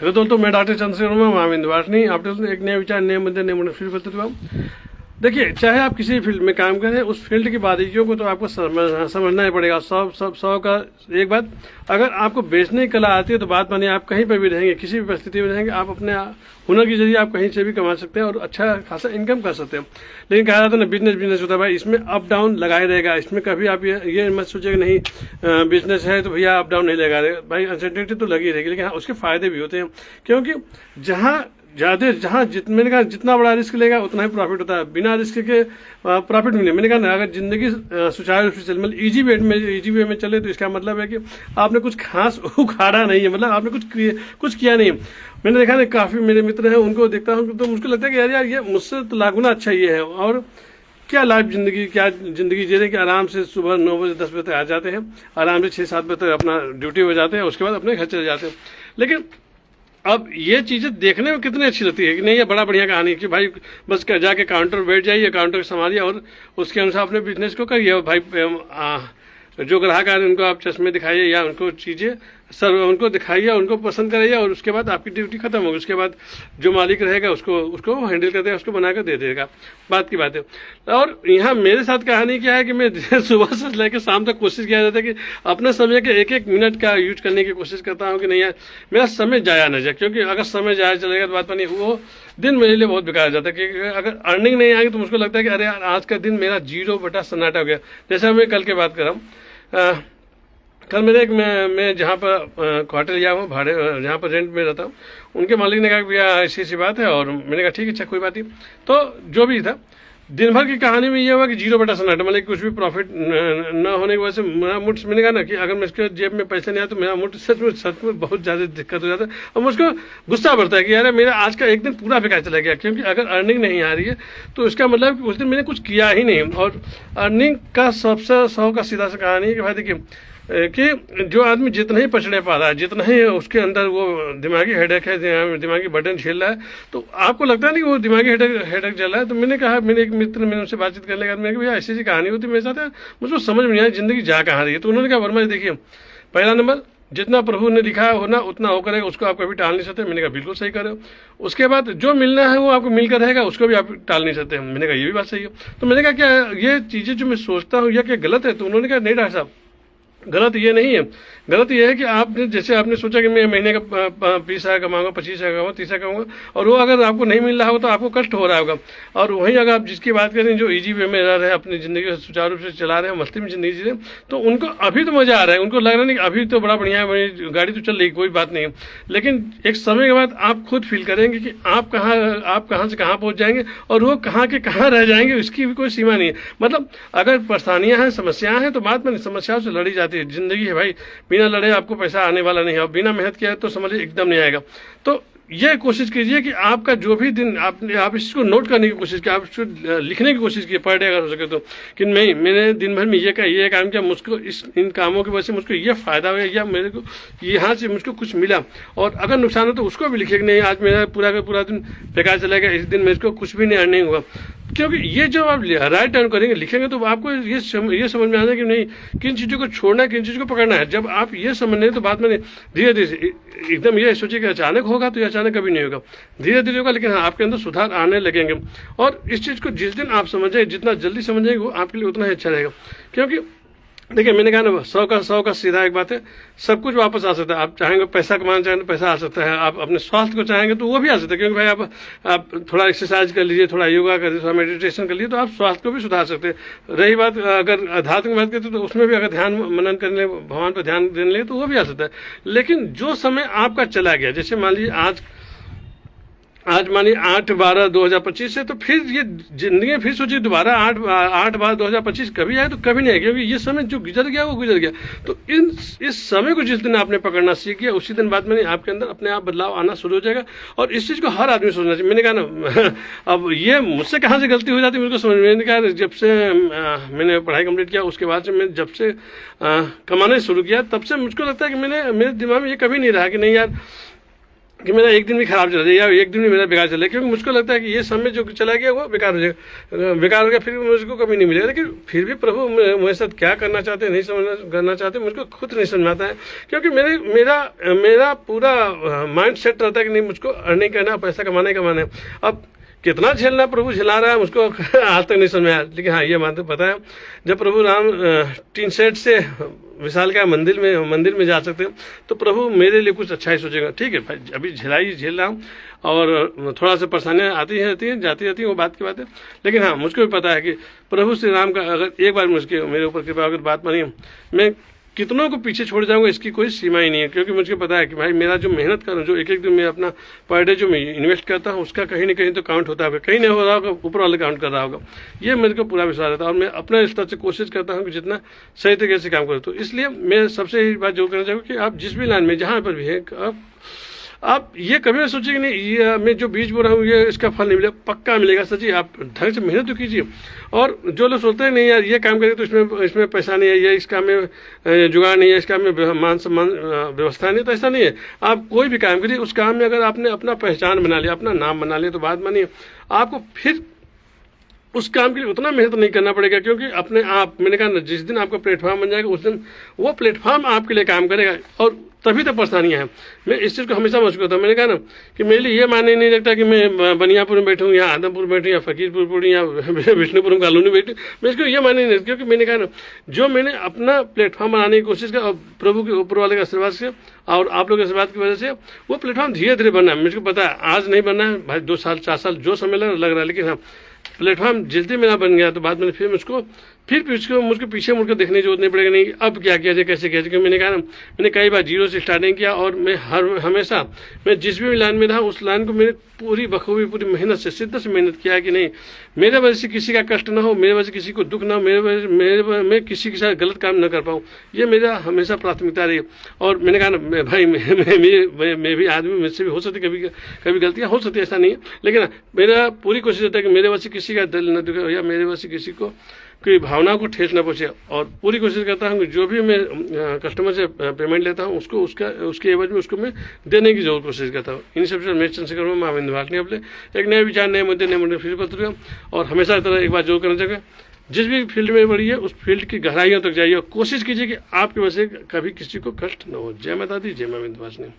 तो मैं डॉक्टर चंद्रशेखर वर्मा महाविंद वासनी आप एक नए विचार नए मुद्दे नए मुद्दे शुरू करते हुए। देखिए, चाहे आप किसी फील्ड में काम करें, उस फील्ड की बारीकियों को तो आपको समझना ही पड़ेगा। सौ का एक बात, अगर आपको बेचने की कला आती है तो बात मानिए आप कहीं पर भी रहेंगे, किसी भी परिस्थिति में रहेंगे, आप अपने हुनर के जरिए आप कहीं से भी कमा सकते हैं और अच्छा खासा इनकम कर सकते हैं। लेकिन कहा जाता है ना, बिजनेस होता है भाई, इसमें अप डाउन लगाए रहेगा। इसमें कभी आप ये मत सोचिए कि नहीं बिजनेस है तो भैया अप डाउन नहीं लगा रहेगा। भाई अनसर्टेनिटी तो लगी रहेगी, लेकिन हाँ उसके फायदे भी होते हैं, क्योंकि जहाँ मैंने कहा जितना बड़ा रिस्क लेगा उतना ही प्रॉफिट होता है। बिना रिस्क के प्रॉफिट नहीं। मैंने कहा ना, अगर जिंदगी सुचारू रूप से चले, मतलब इजी वे में चले, तो इसका मतलब है कि आपने कुछ खास उखाड़ा नहीं है, मतलब आपने कुछ किया नहीं है। मैंने देखा ना, काफी मेरे मित्र हैं, उनको देखता हूँ तो मुझको लगता है कि यार ये मुझसे तो लाख गुना अच्छा ये है। और क्या लाइफ क्या जिंदगी जी रहे कि आराम से सुबह 9 बजे 10 बजे तक आ जाते हैं, आराम से 6-7 बजे तक अपना ड्यूटी हो जाते हैं, उसके बाद अपने घर चले जाते हैं। लेकिन अब ये चीजें देखने में कितनी अच्छी लगती है कि नहीं, ये बड़ा बढ़िया कहानी है कि भाई बस जाके काउंटर बैठ जाइए, काउंटर संभालिए और उसके अनुसार अपने बिजनेस को करिए। भाई जो ग्राहक आ रहे हैं उनको आप चश्मे दिखाइए या उनको चीजें सर उनको दिखाइए, उनको पसंद कराइए और उसके बाद आपकी ड्यूटी खत्म होगी। उसके बाद जो मालिक रहेगा उसको हैंडल कर देगा, उसको बनाकर दे देगा। बात की बात है। और यहाँ मेरे साथ कहानी क्या है कि मैं सुबह से लेकर शाम तक कोशिश किया जाता है कि अपने समय के एक मिनट का यूज करने की कोशिश करता हूँ कि नहीं यार मेरा समय जाया न जाए, क्योंकि अगर समय जाया चलेगा तो बात नहीं, वो दिन मेरे लिए बहुत बेकार हो जाता है। क्योंकि अगर अर्निंग नहीं आएगी तो मुझको लगता है कि अरे यार आज का दिन मेरा 0 बटा सन्नाटा हो गया। जैसे मैं कल की बात कर रहा हूँ, कल मेरे मैं जहाँ पर क्वार्टर लिया हूँ भाड़े, जहाँ पर रेंट में रहता हूँ, उनके मालिक ने कहा कि भैया ऐसी बात है, और मैंने कहा ठीक है, अच्छा कोई बात नहीं। तो जो भी था, दिन भर की कहानी में ये हुआ कि 0 बटा सन्नाटा, मतलब कुछ भी प्रॉफिट न होने की वजह से मेरा मुठ, मैंने कहा ना कि अगर मैं इसके जेब में पैसे नहीं आए तो मेरा मुठ सच में बहुत ज़्यादा दिक्कत हो जाता है और मुझको गुस्सा बढ़ता है कि यार मेरा आज का एक दिन पूरा बेकार चला गया। क्योंकि अगर अर्निंग नहीं आ रही है तो इसका मतलब कि उस दिन मैंने कुछ किया ही नहीं। और अर्निंग का सबसे 100 का सीधा सा कहानी है कि भाई देखिए कि जो आदमी जितना ही पछड़े पा रहा है, जितना ही उसके अंदर वो दिमागी हेडेक है, दिमागी बर्डन झेल रहा है, तो आपको लगता है नहीं कि वो दिमागी हेडेक चल रहा है। तो मैंने कहा, मेरे एक मित्र, मैंने उनसे बातचीत करने के बाद मैंने कहा भैया ऐसी कहानी होती है मेरे साथ, मुझको समझ में नहीं आया जिंदगी जा कहाँ रही है। तो उन्होंने कहा वर्मा जी देखिए, पहला नंबर, जितना प्रभु ने लिखा है होना उतना हो करेगा, उसको आप कभी टाल नहीं सकते। मैंने कहा बिल्कुल सही कर रहे हो। उसके बाद जो मिलना है वो आपको मिलकर रहेगा, उसको भी आप टाल नहीं सकते। मैंने कहा ये भी बात सही है। तो मैंने कहा क्या ये चीजें जो मैं सोचता हूँ या क्या गलत है? तो उन्होंने कहा नहीं डॉक्टर साहब, गलत ये नहीं है। गलत ये है कि आपने जैसे आपने सोचा कि मैं महीने का 20,000 कमाऊंगा, 25,000 कमाऊंगा, 30,000 कमाऊंगा, और वो अगर आपको नहीं मिल रहा होगा तो आपको कष्ट हो रहा होगा। और वहीं अगर आप जिसकी बात करें जो इजी वे में रह रहे हैं, अपनी जिंदगी को सुचारू रूप से चला रहे हैं, मस्ती में जिंदगी जी रहे हैं, तो उनको अभी तो मजा आ रहा है, उनको लग रहा नहीं कि अभी तो बड़ा बढ़िया है, गाड़ी तो चल रही, कोई बात नहीं है। लेकिन एक समय के बाद आप खुद फील करेंगे कि आप कहाँ से कहाँ पहुंच जाएंगे और वो कहाँ के कहाँ रह जाएंगे, इसकी भी कोई सीमा नहीं है। मतलब अगर परेशानियां हैं, समस्याएं हैं, तो बात में समस्याओं से लड़ी जाती है। जिंदगी है भाई, बिना लड़े आपको पैसा आने वाला नहीं है, और बिना मेहनत किया तो समझिए एकदम नहीं आएगा। तो ये कोशिश कीजिए कि आपका जो भी दिन आप इसको नोट करने की कोशिश कीजिए, आप इसको लिखने की कोशिश कीजिए पर डे अगर हो सके तो, कि नहीं मैंने दिन भर में ये काम किया, मुझको इन कामों की वजह से मुझको ये फायदा हुआ या मेरे को यहाँ से मुझको कुछ मिला, और अगर नुकसान हो तो उसको भी लिखिए कि नहीं आज मेरा पूरा का पूरा दिन बेकार चला गया, इस दिन मेरे को कुछ भी नहीं अर्निंग हुआ। क्योंकि ये जब आप राइट टर्न करेंगे, लिखेंगे, तो आपको ये समझ में आना कि नहीं किन चीज़ों को छोड़ना है, किन चीज़ों को पकड़ना है। जब आप ये समझ लें तो बात में धीरे धीरे एकदम ये सोचिए कि अचानक होगा तो ये अचानक कभी नहीं होगा, धीरे धीरे होगा, लेकिन हाँ आपके अंदर सुधार आने लगेंगे। और इस चीज़ को जिस दिन आप समझें, जितना जल्दी समझेंगे वो आपके लिए उतना ही अच्छा रहेगा। क्योंकि देखिए मैंने कहा ना, 100 का सीधा एक बात है, सब कुछ वापस आ सकता है। आप चाहेंगे पैसा कमाना चाहेंगे तो पैसा आ सकता है, आप अपने स्वास्थ्य को चाहेंगे तो वो भी आ सकता है। क्योंकि भाई आप थोड़ा एक्सरसाइज कर लीजिए, थोड़ा योगा कर लीजिए, थोड़ा मेडिटेशन कर लीजिए, तो आप स्वास्थ्य को भी सुधार सकते हैं। रही बात अगर आध्यात्मिक बात करते तो उसमें भी अगर ध्यान मनन करने, भगवान पर ध्यान देने लगे तो वो भी आ सकता है। लेकिन जो समय आपका चला गया, जैसे मान लीजिए आज मानिए 8/12/2025 से, तो फिर ये जिंदगी फिर सोचिए दोबारा 8/12/2025 कभी आए तो कभी नहीं आए, क्योंकि ये समय जो गुजर गया वो गुजर गया। तो इस समय को जिस दिन आपने पकड़ना सीख गया, उसी दिन बाद में आपके अंदर अपने आप बदलाव आना शुरू हो जाएगा। और इस चीज़ को हर आदमी सोचना चाहिए। मैंने कहा ना अब ये मुझसे कहाँ से गलती हो जाती है मुझको समझ में नहीं। कहा जब से मैंने पढ़ाई कंप्लीट किया, उसके बाद से मैं जब से कमाना शुरू किया, तब से मुझको लगता है कि मेरे दिमाग में ये कभी नहीं रहा कि नहीं यार कि मेरा एक दिन भी खराब चला जाए या एक दिन भी मेरा बेकार चले, क्योंकि मुझको लगता है कि ये समय जो चला गया वो बेकार हो जाएगा, बेकार हो गया, फिर मुझको कभी नहीं मिलेगा। लेकिन फिर भी प्रभु मेरे साथ क्या करना चाहते हैं, नहीं समझना करना चाहते, मुझको खुद नहीं समझ आता है, क्योंकि मेरा पूरा माइंड सेट रहता है कि नहीं, मुझको अर्निंग करना, पैसा कमाना है। अब कितना झेलना प्रभु झेला रहा है मुझको आज तक नहीं समझ में आया। लेकिन हाँ, ये मानते पता है, जब प्रभु राम टीन सेट से विशाल का मंदिर में जा सकते हैं, तो प्रभु मेरे लिए कुछ अच्छा ही सोचेगा। ठीक है भाई, अभी झेल रहा हूँ और थोड़ा सा परेशानियाँ आती हैं जाती रहती हैं, वो बात की बात है। लेकिन हाँ, मुझको भी पता है कि प्रभु श्री राम का अगर एक बार मेरे ऊपर कृपा अगर बात मानी, मैं कितनों को पीछे छोड़ जाऊंगा, इसकी कोई सीमा ही नहीं है। क्योंकि मुझे पता है कि भाई मेरा जो मेहनत कर रहा हूँ, जो एक दिन मैं अपना पर डे जो मैं इन्वेस्ट करता हूँ, उसका कहीं ना कहीं तो काउंट होता होगा, कहीं नहीं हो रहा होगा, ऊपर वाले काउंट कर रहा होगा। ये मेरे को पूरा विश्वास रहता है और मैं अपना स्तर से कोशिश करता हूँ कि जितना सही तरीके से काम करूँ। तो इसलिए मैं सबसे यही बात जो करना चाहूँगा कि आप जिस भी लाइन में जहाँ पर भी है, आप ये कभी ना सोचिए कि नहीं, ये मैं जो बीज बो रहा हूँ ये इसका फल नहीं मिलेगा, पक्का मिलेगा। सच्ची आप ढंग से मेहनत तो कीजिए। और जो लोग सोचते हैं नहीं यार ये काम करेंगे तो इसमें पैसा नहीं है, ये इस काम में जुगाड़ नहीं है, इस काम में मान सम्मान व्यवस्था नहीं, तो ऐसा नहीं है। आप कोई भी काम करिए, उस काम में अगर आपने अपना पहचान बना लिया, अपना नाम बना लिया, तो बात मानिए आपको फिर उस काम के लिए उतना मेहनत नहीं करना पड़ेगा। क्योंकि अपने आप, मैंने कहा ना, जिस दिन आपका प्लेटफॉर्म बन जाएगा, उस दिन वो प्लेटफॉर्म आपके लिए काम करेगा। और तभी तो परेशानियां हैं। मैं इस चीज़ को हमेशा मशहूर होता हूँ। मैंने कहा ना कि मेरे लिए ये मानने नहीं लगता कि मैं बनियापुर में बैठूँ या आदमपुर में बैठूँ या फकीरपुर या विष्णुपुर में कॉलोनी बैठूँ, मैं इसको ये मानने नहीं, क्योंकि मैंने कहा ना, जो मैंने अपना प्लेटफॉर्म बनाने की कोशिश की और प्रभु के ऊपर वाले के आशीर्वाद से और आप लोगों के आशीर्वाद की वजह से वो प्लेटफॉर्म धीरे धीरे बनना है। मुझको पता है आज नहीं बनना है भाई, 2 साल 4 साल जो समय लग रहा है, लेकिन हाँ प्लेटफॉर्म जल्दी मेरा बन गया तो बाद में फिर मुझको पीछे मुड़कर देखने की जरूरत नहीं पड़ेगा, नहीं अब क्या किया जाए, कैसे किया जाए। क्योंकि मैंने कहा ना, मैंने कई बार जीरो से स्टार्टिंग किया और मैं हमेशा मैं जिस भी लाइन में रहा उस लाइन को मैंने पूरी बखूबी पूरी मेहनत से शिद्दत से मेहनत किया है कि नहीं मेरे वजह से किसी का कष्ट ना हो, मेरे वजह से किसी को दुख ना हो, मैं किसी के साथ गलत काम न कर पाऊँ, ये मेरा हमेशा प्राथमिकता रही। और मैंने कहा ना भाई मैं भी आदमी, मुझसे भी हो सकती कभी गलतियाँ हो सकती है, ऐसा नहीं है। लेकिन मेरा पूरी कोशिश रहता है कि मेरे वजह से किसी का दिल न दुखे या मेरे वजह से किसी को कोई भावना को ठेस न पहुंचे। और पूरी कोशिश करता हूँ कि जो भी मैं कस्टमर से पेमेंट लेता हूँ उसको उसके एवज में उसको मैं देने की जरूर कोशिश करता हूँ। इन सबसे मैं चंद्रशेखर वर्मा महाविंद भारती अपने एक नए विचार, नए मुद्दे फिर पत्र और हमेशा तरह एक बात जरूर करना चाहिए, जिस भी फील्ड में बढ़ी है उस फील्ड की गहराइयों तक जाइए और कोशिश कीजिए कि आपकी वजह से कभी किसी को कष्ट न हो। जय माता दी, जय महाविंद भारती।